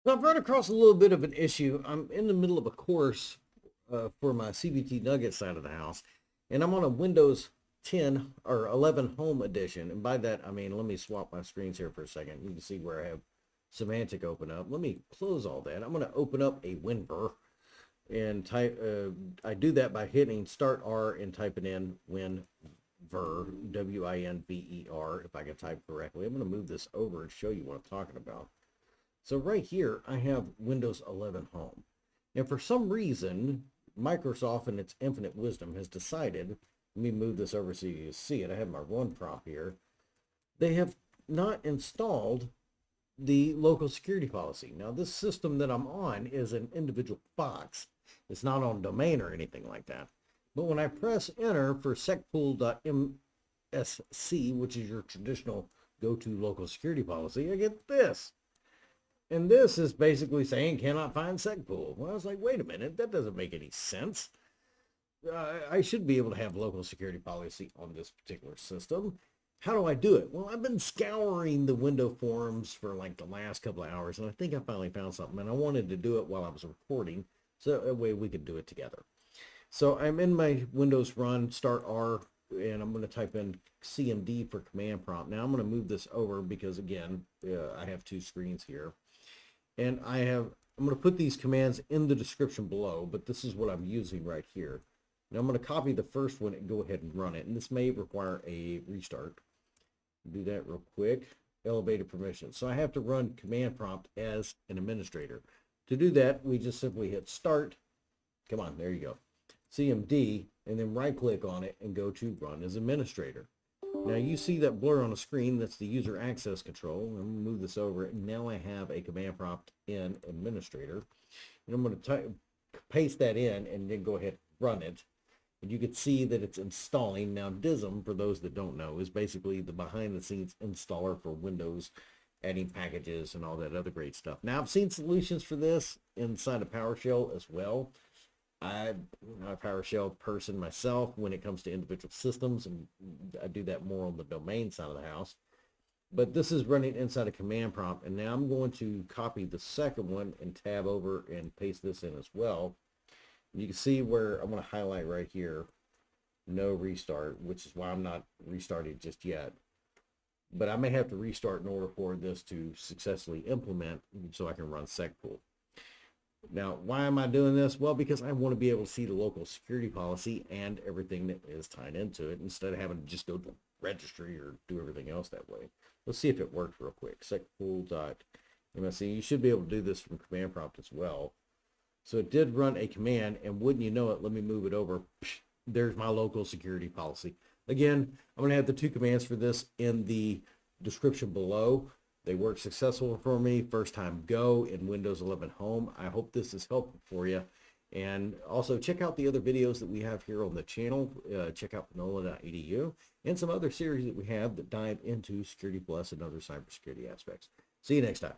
So I've run across a little bit of an issue. I'm in the middle of a course for my CBT Nuggets side of the house, and I'm on a Windows 10 or 11 Home Edition. And by that, I mean, let me swap my screens here for a second. You can see where I have Semantic open up. Let me close all that. I'm going to open up a WinVer and type. I do that by hitting Start R and typing in WinVer, W-I-N-V-E-R, if I can type correctly. I'm going to move this over and show you what I'm talking about. So right here, I have Windows 11 Home. And for some reason, Microsoft in its infinite wisdom has decided, let me move this over so you can see it. I have my run prompt here. They have not installed the local security policy. Now, this system that I'm on is an individual box. It's not on domain or anything like that. But when I press enter for secpol.msc, which is your traditional go-to local security policy, I get this. And this is basically saying cannot find secpol. Well, I was like, wait a minute, that doesn't make any sense. I should be able to have local security policy on this particular system. How do I do it? Well, I've been scouring the window forums for like the last couple of hours, and I think I finally found something, and I wanted to do it while I was recording, so that way we could do it together. So I'm in my Windows run, Start R, and I'm going to type in CMD for command prompt. Now I'm going to move this over because, again, I have two screens here. And I'm going to put these commands in the description below, but this is what I'm using right here. Now I'm going to copy the first one and go ahead and run it. And this may require a restart. Do that real quick. Elevated permissions. So I have to run command prompt as an administrator. To do that, we just simply hit start. Come on, there you go. CMD, and then right click on it and go to run as administrator. Now you see that blur on the screen, that's the user access control. I'm going to move this over, and now I have a command prompt in administrator. And I'm going to paste that in and then go ahead and run it. And you can see that it's installing. Now DISM, for those that don't know, is basically the behind the scenes installer for Windows, adding packages and all that other great stuff. Now I've seen solutions for this inside of PowerShell as well. I'm not a PowerShell person myself when it comes to individual systems, and I do that more on the domain side of the house. But this is running inside a command prompt, and now I'm going to copy the second one and tab over and paste this in as well. You can see where I'm going to highlight right here, no restart, which is why I'm not restarting just yet. But I may have to restart in order for this to successfully implement so I can run secpol. Now, why am I doing this? Well, because I want to be able to see the local security policy and everything that is tied into it instead of having to just go to registry or do everything else that way. Let's see if it works real quick. secpol.msc. You should be able to do this from command prompt as well. So it did run a command, and wouldn't you know it, let me move it over. There's my local security policy. Again, I'm going to have the two commands for this in the description below. They work successful for me, first time go in Windows 11 Home. I hope this is helpful for you. And also check out the other videos that we have here on the channel. Check out Panola.edu and some other series that we have that dive into Security Plus and other cybersecurity aspects. See you next time.